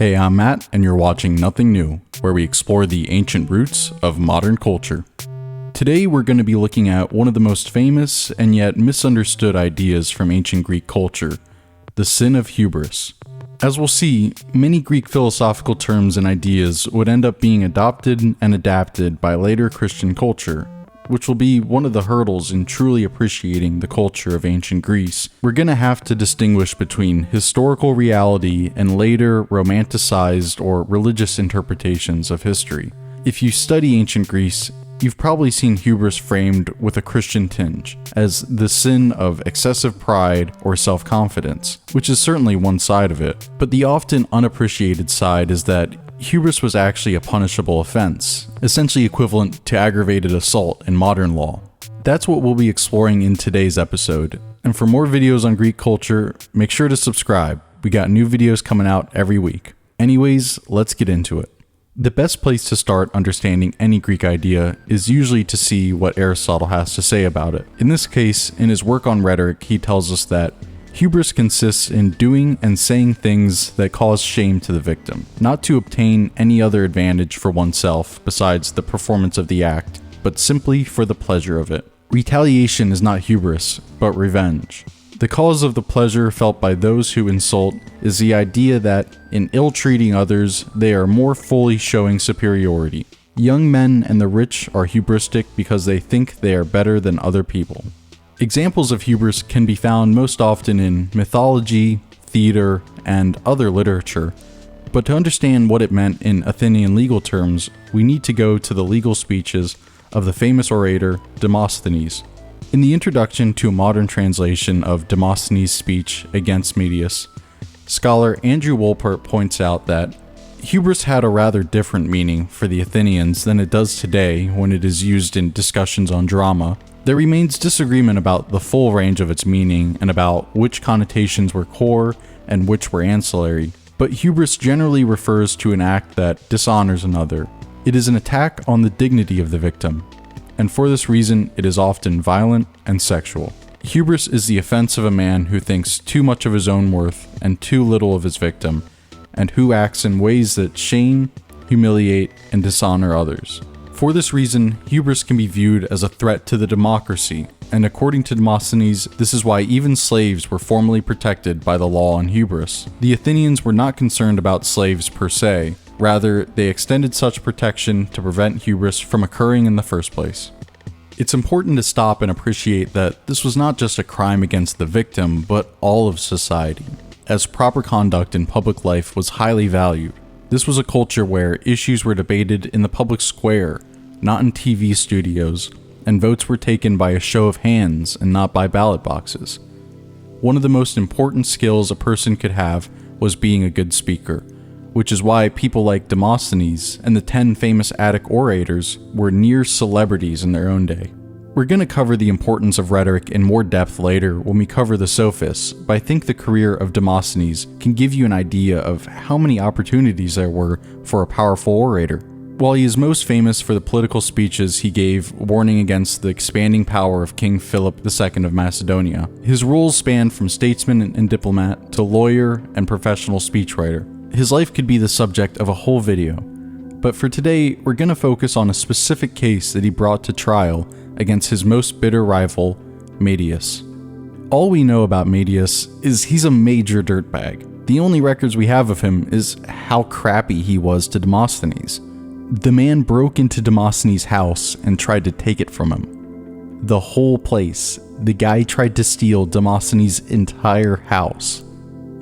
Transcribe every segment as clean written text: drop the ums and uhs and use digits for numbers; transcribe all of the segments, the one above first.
Hey, I'm Matt, and you're watching Nothing New, where we explore the ancient roots of modern culture. Today, we're going to be looking at one of the most famous and yet misunderstood ideas from ancient Greek culture, the sin of hubris. As we'll see, many Greek philosophical terms and ideas would end up being adopted and adapted by later Christian culture, which will be one of the hurdles in truly appreciating the culture of ancient Greece. We're going to have to distinguish between historical reality and later romanticized or religious interpretations of history. If you study ancient Greece, you've probably seen hubris framed with a Christian tinge, as the sin of excessive pride or self-confidence, which is certainly one side of it. But the often unappreciated side is that hubris was actually a punishable offense, essentially equivalent to aggravated assault in modern law. That's what we'll be exploring in today's episode. And for more videos on Greek culture, make sure to subscribe. We got new videos coming out every week. Anyways, let's get into it. The best place to start understanding any Greek idea is usually to see what Aristotle has to say about it. In this case, in his work on rhetoric, he tells us that hubris consists in doing and saying things that cause shame to the victim, not to obtain any other advantage for oneself besides the performance of the act, but simply for the pleasure of it. Retaliation is not hubris, but revenge. The cause of the pleasure felt by those who insult is the idea that, in ill-treating others, they are more fully showing superiority. Young men and the rich are hubristic because they think they are better than other people. Examples of hubris can be found most often in mythology, theater, and other literature, but to understand what it meant in Athenian legal terms, we need to go to the legal speeches of the famous orator Demosthenes. In the introduction to a modern translation of Demosthenes' speech against Medius, scholar Andrew Wolpert points out that hubris had a rather different meaning for the Athenians than it does today when it is used in discussions on drama. There remains disagreement about the full range of its meaning and about which connotations were core and which were ancillary, but hubris generally refers to an act that dishonors another. It is an attack on the dignity of the victim, and for this reason it is often violent and sexual. Hubris is the offense of a man who thinks too much of his own worth and too little of his victim, and who acts in ways that shame, humiliate, and dishonor others. For this reason, hubris can be viewed as a threat to the democracy, and according to Demosthenes, this is why even slaves were formally protected by the law on hubris. The Athenians were not concerned about slaves per se, rather, they extended such protection to prevent hubris from occurring in the first place. It's important to stop and appreciate that this was not just a crime against the victim, but all of society, as proper conduct in public life was highly valued. This was a culture where issues were debated in the public square, not in TV studios, and votes were taken by a show of hands and not by ballot boxes. One of the most important skills a person could have was being a good speaker, which is why people like Demosthenes and the 10 famous Attic orators were near celebrities in their own day. We're going to cover the importance of rhetoric in more depth later when we cover the Sophists, but I think the career of Demosthenes can give you an idea of how many opportunities there were for a powerful orator. While he is most famous for the political speeches he gave warning against the expanding power of King Philip II of Macedonia, his roles spanned from statesman and diplomat to lawyer and professional speechwriter. His life could be the subject of a whole video, but for today, we're going to focus on a specific case that he brought to trial against his most bitter rival, Medius. All we know about Medius is he's a major dirtbag. The only records we have of him is how crappy he was to Demosthenes. The man broke into Demosthenes' house and tried to take it from him. The whole place. The guy tried to steal Demosthenes' entire house.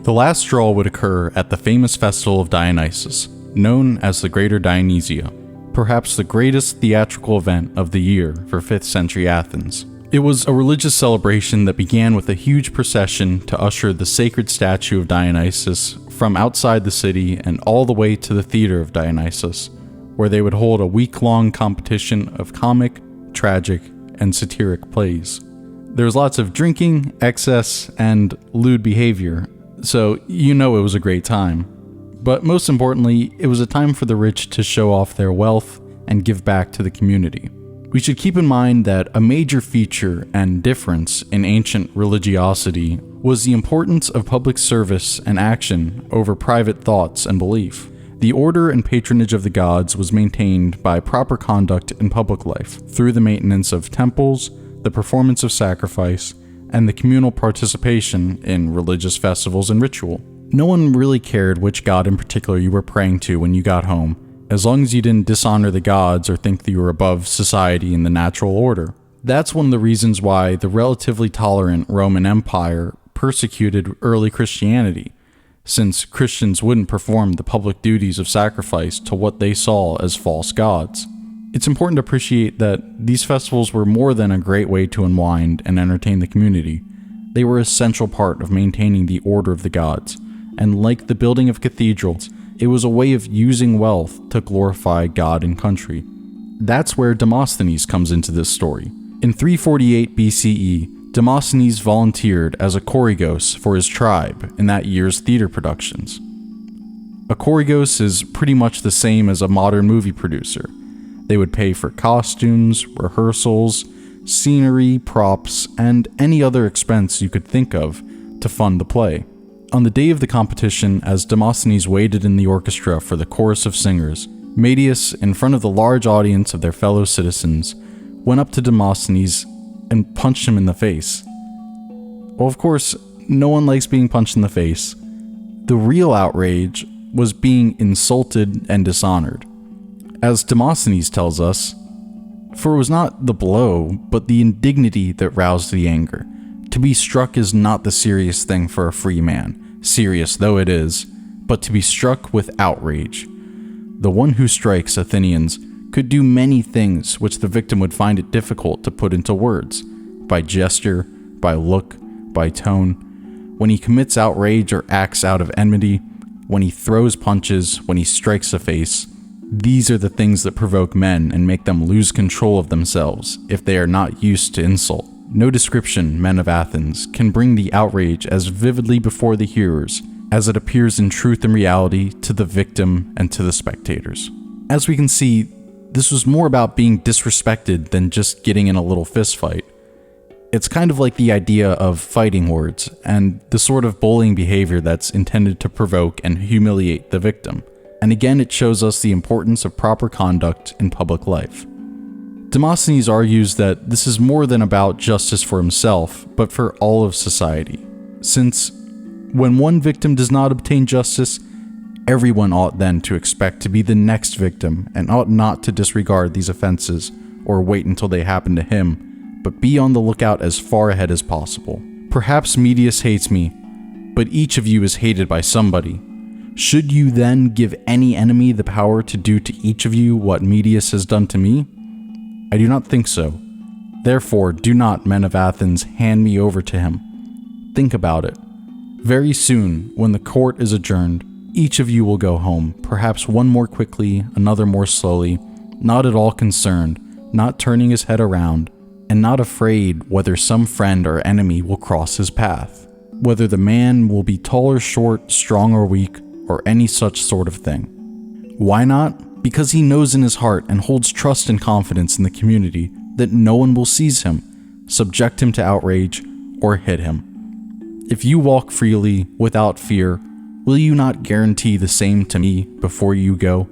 The last straw would occur at the famous festival of Dionysus, known as the Greater Dionysia, perhaps the greatest theatrical event of the year for 5th century Athens. It was a religious celebration that began with a huge procession to usher the sacred statue of Dionysus from outside the city and all the way to the theater of Dionysus, where they would hold a week-long competition of comic, tragic, and satiric plays. There was lots of drinking, excess, and lewd behavior, so you know it was a great time. But most importantly, it was a time for the rich to show off their wealth and give back to the community. We should keep in mind that a major feature and difference in ancient religiosity was the importance of public service and action over private thoughts and belief. The order and patronage of the gods was maintained by proper conduct in public life, through the maintenance of temples, the performance of sacrifice, and the communal participation in religious festivals and ritual. No one really cared which god in particular you were praying to when you got home, as long as you didn't dishonor the gods or think that you were above society and the natural order. That's one of the reasons why the relatively tolerant Roman Empire persecuted early Christianity, since Christians wouldn't perform the public duties of sacrifice to what they saw as false gods. It's important to appreciate that these festivals were more than a great way to unwind and entertain the community. They were an essential part of maintaining the order of the gods, and like the building of cathedrals, it was a way of using wealth to glorify God and country. That's where Demosthenes comes into this story. In 348 BCE, Demosthenes volunteered as a choregos for his tribe in that year's theater productions. A choregos is pretty much the same as a modern movie producer. They would pay for costumes, rehearsals, scenery, props, and any other expense you could think of to fund the play. On the day of the competition, as Demosthenes waited in the orchestra for the chorus of singers, Medius, in front of the large audience of their fellow citizens, went up to Demosthenes and punched him in the face. Well, of course, no one likes being punched in the face. The real outrage was being insulted and dishonored. As Demosthenes tells us, for it was not the blow, but the indignity that roused the anger. To be struck is not the serious thing for a free man, serious though it is, but to be struck with outrage. The one who strikes, Athenians, could do many things which the victim would find it difficult to put into words, by gesture, by look, by tone. When he commits outrage or acts out of enmity, when he throws punches, when he strikes a face, these are the things that provoke men and make them lose control of themselves if they are not used to insult. No description, men of Athens, can bring the outrage as vividly before the hearers as it appears in truth and reality to the victim and to the spectators. As we can see, this was more about being disrespected than just getting in a little fist fight. It's kind of like the idea of fighting words and the sort of bullying behavior that's intended to provoke and humiliate the victim. And again, it shows us the importance of proper conduct in public life. Demosthenes argues that this is more than about justice for himself, but for all of society. Since when one victim does not obtain justice, everyone ought then to expect to be the next victim and ought not to disregard these offenses or wait until they happen to him, but be on the lookout as far ahead as possible. Perhaps Medius hates me, but each of you is hated by somebody. Should you then give any enemy the power to do to each of you what Medius has done to me? I do not think so. Therefore, do not, men of Athens, hand me over to him. Think about it. Very soon, when the court is adjourned, each of you will go home, perhaps one more quickly, another more slowly, not at all concerned, not turning his head around, and not afraid whether some friend or enemy will cross his path, whether the man will be tall or short, strong or weak, or any such sort of thing. Why not? Because he knows in his heart and holds trust and confidence in the community that no one will seize him, subject him to outrage, or hit him. If you walk freely, without fear, will you not guarantee the same to me before you go?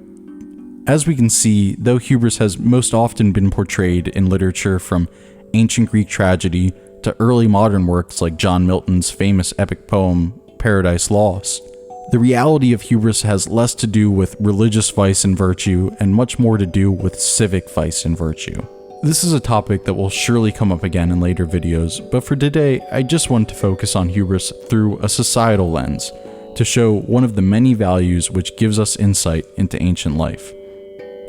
As we can see, though hubris has most often been portrayed in literature from ancient Greek tragedy to early modern works like John Milton's famous epic poem, Paradise Lost, the reality of hubris has less to do with religious vice and virtue and much more to do with civic vice and virtue. This is a topic that will surely come up again in later videos, but for today, I just want to focus on hubris through a societal lens to show one of the many values which gives us insight into ancient life.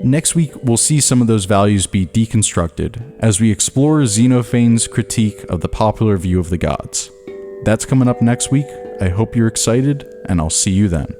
Next week, we'll see some of those values be deconstructed as we explore Xenophane's critique of the popular view of the gods. That's coming up next week. I hope you're excited, and I'll see you then.